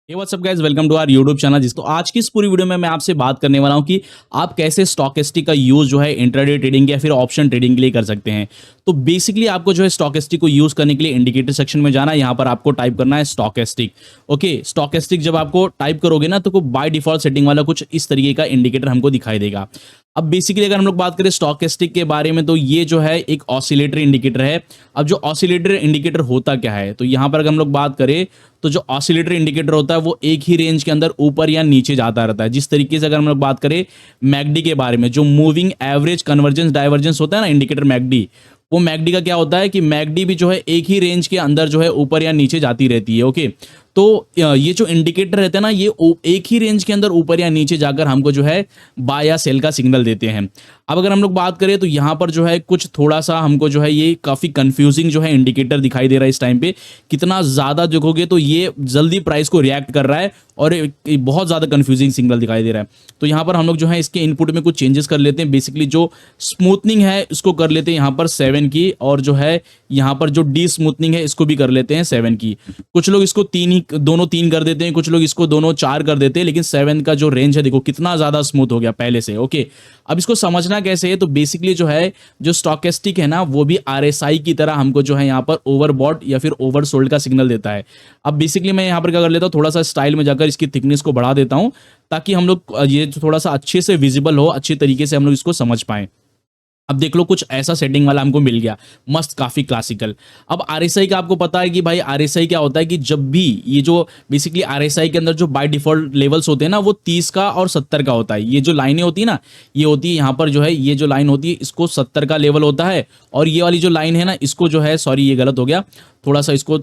Hey what's up guys, welcome to our YouTube channel. जिसको आज की इस पूरी वीडियो में मैं आपसे बात करने वाला हूं कि आप कैसे स्टॉकेस्टिक का यूज जो है इंट्राडे ट्रेडिंग या फिर ऑप्शन ट्रेडिंग के लिए कर सकते हैं। तो बेसिकली आपको जो है स्टॉकेस्टिक को यूज करने के लिए इंडिकेटर सेक्शन में जाना है। यहाँ पर आपको टाइप करना है स्टॉकेस्टिक। ओके, स्टॉकेस्टिक जब आपको टाइप करोगे ना तो बाय डिफॉल्ट सेटिंग वाला कुछ इस तरीके का इंडिकेटर हमको दिखाई देगा। अब बेसिकली अगर हम लोग बात करें स्टॉकेस्टिक के बारे में, तो ये जो है एक ऑसिलेटर इंडिकेटर है। अब जो ऑसिलेटर इंडिकेटर होता क्या है, तो यहाँ पर अगर हम लोग बात करें तो जो ऑसिलेटर इंडिकेटर होता है वो एक ही रेंज के अंदर ऊपर या नीचे जाता रहता है। जिस तरीके से अगर हम लोग बात करें मैकडी के बारे में, जो मूविंग एवरेज कन्वर्जेंस डाइवर्जेंस होता है ना इंडिकेटर मैकडी, वो मैकडी का क्या होता है कि मैकडी भी जो है एक ही रेंज के अंदर जो है ऊपर या नीचे जाती रहती है। ओके, तो ये जो इंडिकेटर रहते हैं ना, ये एक ही रेंज के अंदर ऊपर या नीचे जाकर हमको जो है बाय या सेल का सिग्नल देते हैं। अब अगर हम लोग बात करें तो यहाँ पर जो है कुछ थोड़ा सा हमको जो है ये काफ़ी कंफ्यूजिंग जो है इंडिकेटर दिखाई दे रहा है इस टाइम पे। कितना ज़्यादा देखोगे तो ये जल्दी प्राइस को रिएक्ट कर रहा है और बहुत ज़्यादा कंफ्यूजिंग सिग्नल दिखाई दे रहा है। तो यहाँ पर हम लोग जो है इसके इनपुट में कुछ चेंजेस कर लेते हैं। बेसिकली जो स्मूथनिंग है इसको कर लेते हैं यहाँ पर 7 की, और जो है यहाँ पर जो डी स्मूथनिंग है इसको भी कर लेते हैं 7 की। कुछ लोग इसको दोनों 3 कर देते हैं, कुछ लोग इसको दोनों 4 कर देते हैं, लेकिन 7 का जो रेंज है देखो कितना ज़्यादा स्मूथ हो गया पहले से। ओके, अब इसको समझना कैसे है, तो बेसिकली जो है जो स्टॉकेस्टिक है ना वो भी आरएसआई की तरह हमको जो है यहाँ पर ओवरबॉट या फिर ओवरसोल्ड का सिग्नल देता है। अब बेसिकली मैं यहाँ पर क्या कर लेता हूँ, थोड़ा सा स्टाइल में जाकर इसकी थिकनेस को बढ़ा देता हूँ ताकि हम लोग ये जो थोड़ा सा अच्छे से विजिबल हो, अच्छी तरीके से हम लोग इसको समझ पाएं। अब देख लो कुछ ऐसा सेटिंग वाला हमको मिल गया, मस्त काफी क्लासिकल। अब आरएसआई का आपको पता है कि भाई आरएसआई क्या होता है कि जब भी ये जो बेसिकली आरएसआई के अंदर जो बाय डिफॉल्ट लेवल्स होते हैं ना वो 30 का और 70 का होता है। ये जो लाइनें होती है ना, ये होती है यहाँ पर जो है ये जो लाइन होती है इसको 70 का लेवल होता है, और ये वाली जो लाइन है ना इसको जो है, सॉरी ये गलत हो गया, थोड़ा सा इसको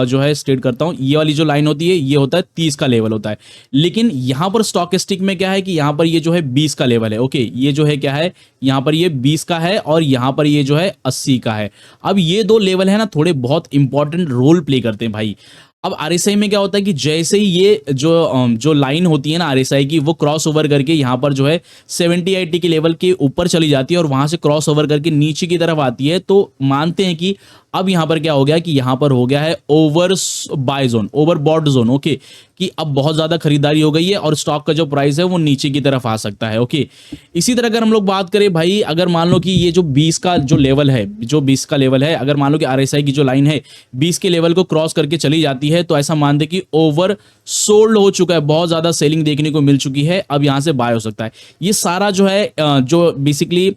जो है स्ट्रेट करता हूं, ये वाली जो लाइन होती है ये होता है 30 का लेवल होता है। लेकिन यहां पर स्टॉकेस्टिक में क्या है कि यहां पर ये जो है 20 का लेवल है। ओके, ये जो है क्या है, यहां पर ये 20 का है और यहां पर ये जो है 80 का है। अब ये दो लेवल है ना थोड़े बहुत इंपॉर्टेंट रोल प्ले करते हैं भाई। अब आरएसआई में क्या होता है कि जैसे ही ये जो लाइन होती है ना आरएसआई की, वो क्रॉस ओवर करके यहाँ पर जो है 70-80 के लेवल के ऊपर चली जाती है और वहां से क्रॉस ओवर करके नीचे की तरफ आती है, तो मानते हैं कि अब यहाँ पर क्या हो गया कि यहाँ पर हो गया है overbought zone, overbought zone. Okay, कि अब बहुत ज्यादा खरीदारी हो गई है और स्टॉक का जो प्राइस है वो नीचे की तरफ आ सकता है। ओके, इसी तरह अगर हम लोग बात करें भाई, अगर मान लो कि ये जो 20 का जो लेवल है, जो 20 का लेवल है, अगर मान लो कि आरएसआई की जो लाइन है 20 के लेवल को क्रॉस करके चली जाती है, तो ऐसा मान दे कि ओवर सोल्ड हो चुका है, बहुत ज्यादा सेलिंग देखने को मिल चुकी है, अब यहां से बाय हो सकता है। ये सारा जो है जो बेसिकली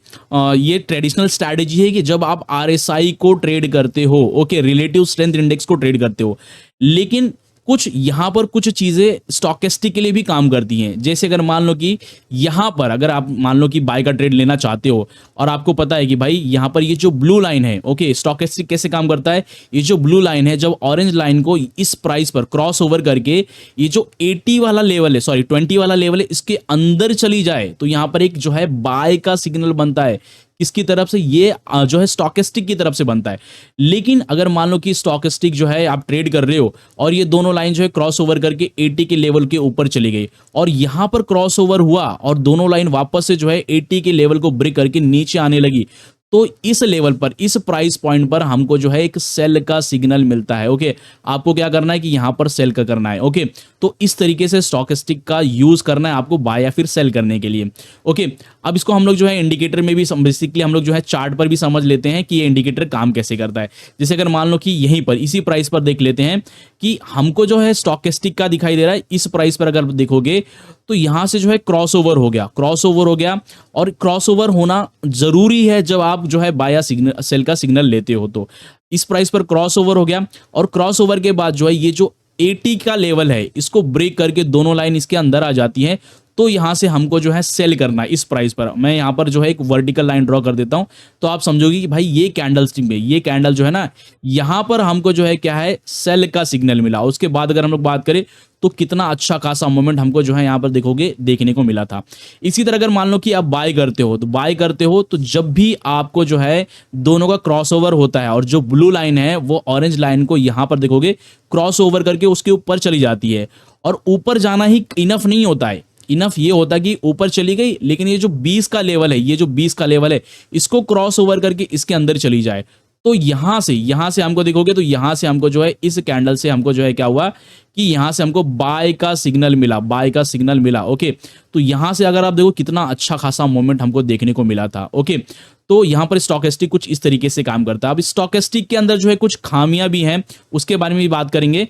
ये ट्रेडिशनल स्ट्रैटेजी है कि जब आप आरएसआई को ट्रेड करते हो, ओके, रिलेटिव स्ट्रेंथ इंडेक्स को ट्रेड करते हो। लेकिन कुछ यहां पर कुछ चीजें स्टॉकेस्टिक के लिए भी काम करती हैं। जैसे अगर मान लो कि यहां पर अगर आप मान लो कि बाय का ट्रेड लेना चाहते हो और आपको पता है कि भाई यहां पर ये जो ब्लू लाइन है, ओके, स्टॉकेस्टिक कैसे काम करता है, ये जो ब्लू लाइन है जब ऑरेंज लाइन को इस प्राइस पर क्रॉस ओवर करके ये जो 80 वाला लेवल है, सॉरी 20 वाला लेवल है, इसके अंदर चली जाए, तो यहां पर एक जो है बाय का सिग्नल बनता है। किसकी तरफ से, ये जो है स्टॉकेस्टिक की तरफ से बनता है। लेकिन अगर मान लो कि स्टॉकेस्टिक जो है आप ट्रेड कर रहे हो और ये दोनों लाइन जो है क्रॉस ओवर करके 80 के लेवल के ऊपर चली गई और यहां पर क्रॉस ओवर हुआ और दोनों लाइन वापस से जो है 80 के लेवल को ब्रेक करके नीचे आने लगी, तो इस लेवल पर, इस प्राइस पॉइंट पर हमको जो है एक सेल का सिग्नल मिलता है। ओके, आपको क्या करना है कि यहां पर सेल का करना है। ओके, तो इस तरीके से स्टॉकेस्टिक का यूज करना है आपको बाय या फिर सेल करने के लिए। ओके, अब इसको हम लोग जो है इंडिकेटर में भी बेसिकली हम लोग जो है चार्ट पर भी समझ लेते हैं कि ये इंडिकेटर काम कैसे करता है। जैसे अगर मान लो कि यहीं पर इसी प्राइस पर देख लेते हैं कि हमको जो है स्टॉकेस्टिक का दिखाई दे रहा है, इस प्राइस पर अगर देखोगे तो यहां से जो है क्रॉस ओवर हो गया, क्रॉस ओवर हो गया, और क्रॉस ओवर होना जरूरी है जब आप जो है बाय या सिग्नल सेल का सिग्नल लेते हो। तो इस प्राइस पर क्रॉस ओवर हो गया और क्रॉस ओवर के बाद जो है ये जो 80 का लेवल है इसको ब्रेक करके दोनों लाइन इसके अंदर आ जाती है, तो यहां से हमको जो है सेल करना है इस प्राइस पर। मैं यहां पर जो है एक वर्टिकल लाइन ड्रॉ कर देता हूं, तो आप समझोगे कि भाई ये कैंडल स्टिक में ये कैंडल जो है ना, यहां पर हमको जो है क्या है, सेल का सिग्नल मिला। उसके बाद अगर हम लोग बात करें तो कितना अच्छा खासा मोमेंट हमको जो है यहां पर देखोगे देखने को मिला था। इसी तरह अगर मान लो कि आप बाय करते हो, तो बाय करते हो तो जब भी आपको जो है दोनों का क्रॉसओवर होता है और जो ब्लू लाइन है वो ऑरेंज लाइन को यहां पर देखोगे क्रॉस ओवर करके उसके ऊपर चली जाती है, और ऊपर जाना ही इनफ नहीं होता है। इनफ ये होता कि ऊपर चली गई, लेकिन ये जो 20 का लेवल है, ये जो 20 का लेवल है इसको क्रॉस ओवर करके इसके अंदर चली जाए, तो यहाँ से हमको देखोगे तो यहाँ से हमको जो है इस कैंडल से हमको जो है क्या हुआ कि यहाँ से हमको बाय का सिग्नल मिला। ओके, तो यहाँ से अगर आप देखो कितना अच्छा खासा मोमेंट हमको देखने को मिला था। ओके, तो यहाँ पर स्टॉकेस्टिक कुछ इस तरीके से काम करता है। अब स्टॉकेस्टिक के अंदर जो है कुछ खामियां भी हैं, उसके बारे में भी बात करेंगे,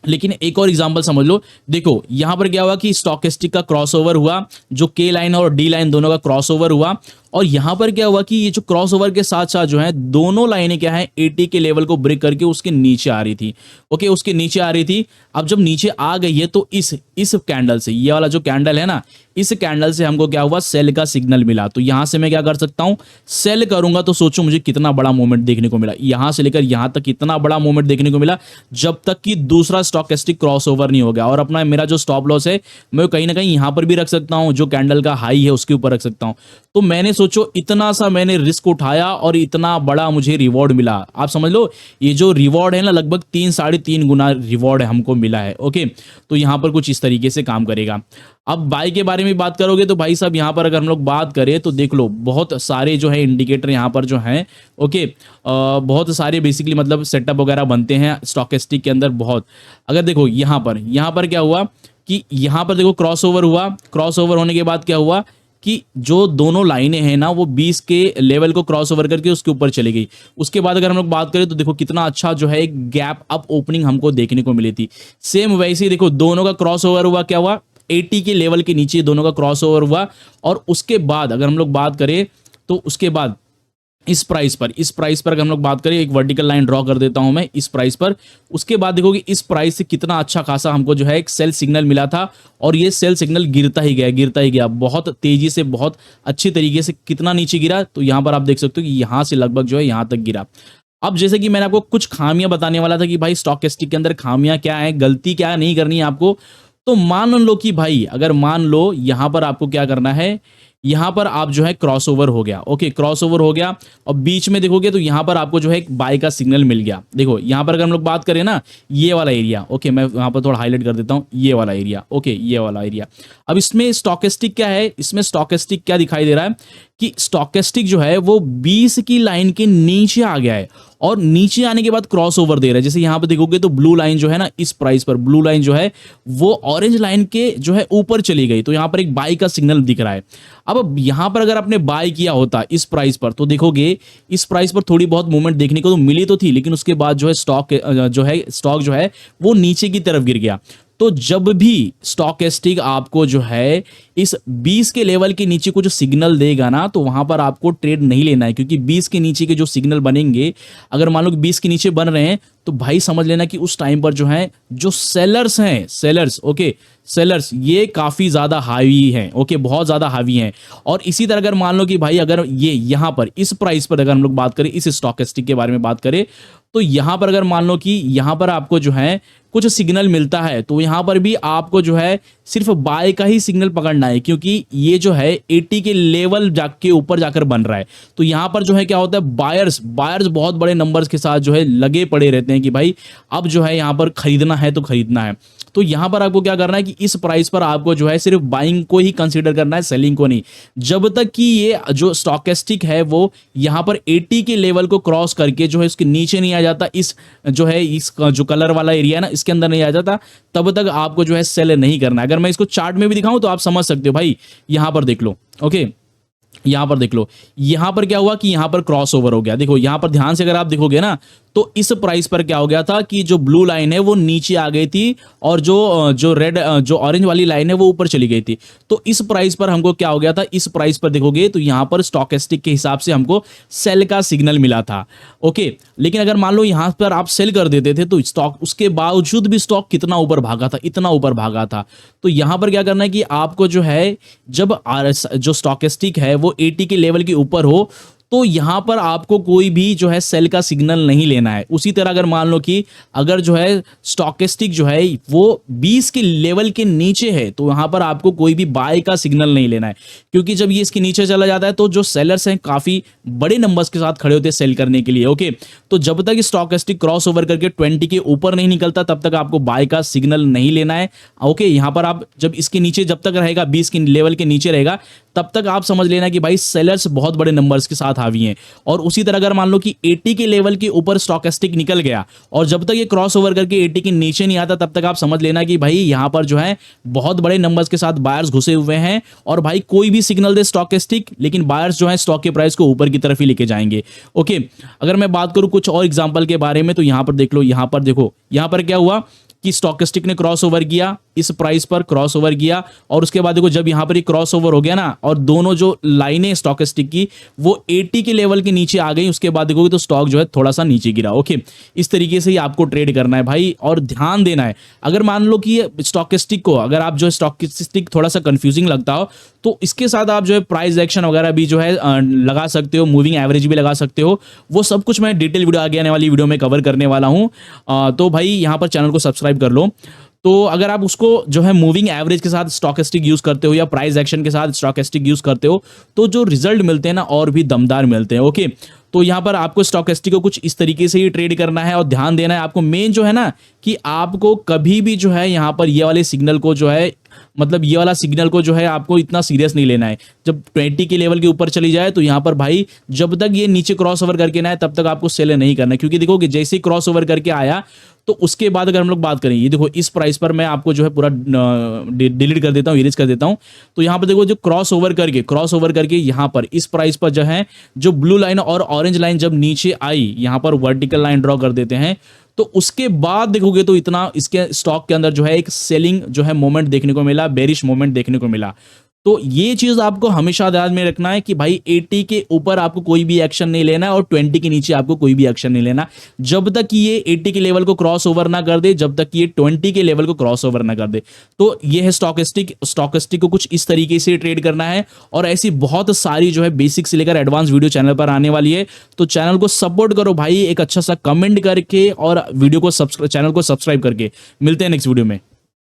लेकिन एक और एग्जांपल समझ लो। देखो यहां पर क्या हुआ कि स्टॉकेस्टिक का क्रॉसओवर हुआ, जो के लाइन और डी लाइन दोनों का क्रॉसओवर हुआ, और यहां पर क्या हुआ कि ये जो क्रॉसओवर के साथ साथ जो है दोनों लाइनें क्या है 80 के लेवल को ब्रेक करके उसके नीचे आ रही थी। ओके, उसके नीचे आ रही थी। अब जब नीचे आ गई है तो इस कैंडल से, ये वाला जो कैंडल है ना, इस कैंडल से हमको क्या हुआ, सेल का सिग्नल मिला। तो यहां से मैं क्या कर सकता हूं, सेल करूंगा तो सोचो मुझे कितना बड़ा मूवमेंट देखने को मिला। यहां से लेकर यहां तक कितना बड़ा मूवमेंट देखने को मिला, जब तक कि दूसरा स्टॉकेस्टिक क्रॉसओवर नहीं हो गया। और अपना मेरा जो स्टॉप लॉस है मैं कहीं ना कहीं यहां पर भी रख सकता हूं, जो कैंडल का हाई है उसके ऊपर रख सकता हूं। तो मैंने सोचो इतना सा मैंने रिस्क उठाया और इतना बड़ा मुझे रिवॉर्ड मिला। आप समझ लो ये जो रिवॉर्ड है ना, लगभग 3-3.5 गुना रिवॉर्ड हमको मिला है। ओके, तो यहां पर कुछ इस तरीके से काम करेगा। अब बाय के बारे में बात करोगे तो भाई साहब यहां पर अगर हम लोग बात करें तो देख लो बहुत सारे जो है इंडिकेटर यहां पर जो हैं। ओके, बहुत सारे बेसिकली मतलब सेटअप वगैरह बनते हैं स्टॉकेस्टिक के अंदर बहुत। अगर देखो यहां पर क्या हुआ कि यहां पर देखो क्रॉसओवर हुआ, क्रॉसओवर होने के बाद क्या हुआ कि जो दोनों लाइनें हैं ना वो 20 के लेवल को क्रॉस ओवर करके उसके ऊपर चली गई। उसके बाद अगर हम लोग बात करें तो देखो कितना अच्छा जो है एक गैप अप ओपनिंग हमको देखने को मिली थी। सेम वैसे ही देखो दोनों का क्रॉस ओवर हुआ, क्या हुआ 80 के लेवल के नीचे दोनों का क्रॉस ओवर हुआ। और उसके बाद अगर हम लोग बात करें तो उसके बाद इस प्राइस पर अगर हम लोग बात करें, एक वर्टिकल लाइन ड्रॉ कर देता हूं मैं इस प्राइस पर। उसके बाद देखोगे इस प्राइस से कितना अच्छा खासा हमको जो है एक सेल सिग्नल मिला था, और ये सेल सिग्नल गिरता ही गया बहुत तेजी से, बहुत अच्छी तरीके से। कितना नीचे गिरा तो यहां पर आप देख सकते हो कि यहां से लगभग जो है यहां तक गिरा। अब जैसे कि मैंने आपको कुछ खामियां बताने वाला था कि भाई स्टॉकेस्टिक के अंदर खामियां क्या है, गलती क्या नहीं करनी है आपको। तो मान लो कि भाई अगर मान लो यहां पर आपको क्या करना है, यहां पर आप जो है क्रॉसओवर हो गया। ओके, क्रॉसओवर हो गया और बीच में देखोगे तो यहां पर आपको जो है एक बाय का सिग्नल मिल गया। देखो यहां पर अगर हम लोग बात करें ना, ये वाला एरिया, ओके मैं यहां पर थोड़ा हाईलाइट कर देता हूं, ये वाला एरिया। ओके, ये वाला एरिया। अब इसमें स्टॉकेस्टिक क्या है, इसमें स्टॉकेस्टिक क्या दिखाई दे रहा है कि स्टॉकेस्टिक जो है वो 20 की लाइन के नीचे आ गया है, और नीचे आने के बाद क्रॉस ओवर दे रहा है। जैसे यहां पे देखोगे तो ब्लू लाइन जो है ना, इस प्राइस पर ब्लू लाइन जो है वो ऑरेंज लाइन के जो है ऊपर चली गई, तो यहां पर एक बाय का सिग्नल दिख रहा है। अब यहां पर अगर आपने बाय किया होता इस प्राइस पर तो देखोगे इस प्राइस पर थोड़ी बहुत मूवमेंट देखने को तो मिली तो थी, लेकिन उसके बाद जो है स्टॉक जो है वो नीचे की तरफ गिर गया। तो जब भी स्टॉकेस्टिक आपको जो है इस 20 के लेवल के नीचे कुछ सिग्नल देगा ना, तो वहां पर आपको ट्रेड नहीं लेना है, क्योंकि 20 के नीचे के जो सिग्नल बनेंगे, अगर मान लो 20 के नीचे बन रहे हैं तो भाई समझ लेना कि उस टाइम पर जो है जो सेलर्स हैं, ओके सेलर्स, ये काफी ज्यादा हावी हैं। ओके, बहुत ज्यादा हावी हैं। और इसी तरह अगर मान लो कि भाई अगर ये यहां पर इस प्राइस पर अगर हम लोग बात करें, इस स्टॉकेस्टिक के बारे में बात करें, तो यहां पर अगर मान लो कि यहां पर आपको जो है कुछ सिग्नल मिलता है, तो यहां पर भी आपको जो है सिर्फ बाय का ही सिग्नल पकड़ना है, क्योंकि ये जो है 80 के लेवल जाके ऊपर जाकर बन रहा है। तो यहां पर जो है क्या होता है, बायर्स बहुत बड़े नंबर्स के साथ जो है लगे पड़े रहते हैं कि भाई अब जो है यहां पर खरीदना है तो खरीदना है। तो यहां पर आपको क्या करना है कि इस प्राइस पर आपको जो है सिर्फ बाइंग को ही कंसीडर करना है, सेलिंग को नहीं। जब तक कि ये जो स्टॉकेस्टिक है वो यहां पर 80 के लेवल को क्रॉस करके जो है इसके नीचे नहीं आ जाता, इस जो है इस जो कलर वाला एरिया है ना इसके अंदर नहीं आ जाता, तब तक आपको जो है सेल नहीं करना है। अगर मैं इसको चार्ट में भी दिखाऊं तो आप समझ सकते हो। भाई यहां पर देख लो, ओके यहां पर देख लो, यहां पर क्या हुआ कि यहां पर क्रॉस ओवर हो गया। देखो यहां पर ध्यान से अगर आप देखोगे ना, तो इस प्राइस पर क्या हो गया था कि जो ब्लू लाइन है वो नीचे आ गई थी, और जो रेड जो ऑरेंज वाली लाइन है वो ऊपर चली गई थी। तो इस प्राइस पर हमको क्या हो गया था, इस प्राइस पर देखोगे तो यहां पर स्टॉकेस्टिक के हिसाब से हमको सेल का सिग्नल मिला था। ओके, लेकिन अगर मान लो यहां पर आप सेल कर देते थे तो स्टॉक उसके बावजूद भी स्टॉक कितना ऊपर भागा था, इतना ऊपर भागा था। तो यहां पर क्या करना है कि आपको जो है जब जो स्टॉकेस्टिक है वो 80 के लेवल के ऊपर हो, तो यहां पर आपको कोई भी जो है सेल का सिग्नल नहीं लेना है। उसी तरह अगर मान लो कि अगर जो है स्टॉकेस्टिक जो है वो 20 के लेवल के नीचे है, तो यहां पर आपको कोई भी बाय का सिग्नल नहीं लेना है, क्योंकि जब ये इसके नीचे चला जाता है तो जो सेलर्स हैं काफी बड़े नंबर्स के साथ खड़े होते हैं सेल करने के लिए। ओके, तो जब तक स्टॉकेस्टिक क्रॉस ओवर करके 20 के ऊपर नहीं निकलता तब तक आपको बाय का सिग्नल नहीं लेना है। ओके, यहां पर आप जब इसके नीचे जब तक रहेगा 20 के लेवल के नीचे रहेगा, तब तक आप समझ लेना कि भाई सेलर्स बहुत बड़े नंबर्स के साथ हावी हैं। और उसी तरह अगर मान लो कि 80 के लेवल के ऊपर स्टॉकेस्टिक निकल गया और जब तक ये क्रॉस ओवर करके 80 के नीचे नहीं आता तब तक आप समझ लेना कि भाई यहां पर जो है बहुत बड़े नंबर्स के साथ बायर्स घुसे हुए हैं। और भाई कोई भी सिग्नल दे स्टॉकेस्टिक, लेकिन बायर्स जो है स्टॉक के प्राइस को ऊपर की तरफ ही लेके जाएंगे। ओके, अगर मैं बात करूं कुछ और एग्जांपल के बारे में तो यहां पर देख लो, यहां पर देखो, यहां पर क्या हुआ कि स्टॉकेस्टिक ने क्रॉस ओवर किया, इस प्राइस पर क्रॉस ओवर किया और उसके बाद देखो जब यहां पर ये क्रॉस ओवर हो गया ना और दोनों जो लाइनें स्टॉकेस्टिक की वो 80 के लेवल के नीचे आ गई, उसके बाद देखोगे तो स्टॉक जो है थोड़ा सा नीचे गिरा। ओके, इस तरीके से ही आपको ट्रेड करना है भाई, और ध्यान देना है। अगर मान लो कि स्टॉकेस्टिक को, अगर आप जो है स्टॉकेस्टिक थोड़ा सा कंफ्यूजिंग लगता हो तो इसके साथ आप जो है प्राइस एक्शन वगैरह भी जो है लगा सकते हो, मूविंग एवरेज भी लगा सकते हो। वो सब कुछ मैं डिटेल वीडियो आगे आने वाली वीडियो में कवर करने वाला हूं। तो भाई यहां पर चैनल को सब्सक्राइब कर लो। तो अगर आप उसको जो है मूविंग एवरेज के साथ स्टॉकेस्टिक यूज करते हो या प्राइस एक्शन के साथ स्टॉकेस्टिक यूज करते हो तो जो रिजल्ट मिलते हैं ना और भी दमदार मिलते हैं। ओके, तो यहां पर आपको स्टॉकेस्टिक को कुछ इस तरीके से ही ट्रेड करना है और ध्यान देना है आपको। मेन जो है ना कि आपको कभी भी जो है यहां पर ये वाले सिग्नल को जो है, मतलब ये वाला सिग्नल को जो है आपको इतना सीरियस नहीं लेना है। जब 20 के लेवल के ऊपर चली जाए तो यहां पर भाई जब तक ये नीचे क्रॉस ओवर करके ना है तब तक आपको सेल नहीं करना है, क्योंकि देखो कि जैसे ही क्रॉस ओवर करके आया तो उसके बाद अगर हम लोग बात करें, ये देखो इस प्राइस पर मैं आपको जो है पूरा डिलीट कर देता हूं, इरेज कर देता हूं। तो यहां पर देखो जो क्रॉस ओवर करके यहां पर इस प्राइस पर जो है जो ब्लू लाइन और ऑरेंज लाइन जब नीचे आई, यहां पर वर्टिकल लाइन ड्रॉ कर देते हैं तो उसके बाद देखोगे तो इतना इसके स्टॉक के अंदर जो है एक सेलिंग जो है मोमेंट देखने को मिला, बेरिश मोमेंट देखने को मिला। तो ये चीज आपको हमेशा ध्यान में रखना है कि भाई 80 के ऊपर आपको कोई भी एक्शन नहीं लेना है और 20 के नीचे आपको कोई भी एक्शन नहीं लेना जब तक कि ये 80 के लेवल को क्रॉस ओवर ना कर दे, जब तक कि ये 20 के लेवल को क्रॉस ओवर ना कर दे। तो ये है स्टॉकेस्टिक को कुछ इस तरीके से ट्रेड करना है। और ऐसी बहुत सारी जो है बेसिक से लेकर एडवांस वीडियो चैनल पर आने वाली है, तो चैनल को सपोर्ट करो भाई एक अच्छा सा कमेंट करके और वीडियो को चैनल को सब्सक्राइब करके। मिलते हैं नेक्स्ट वीडियो में।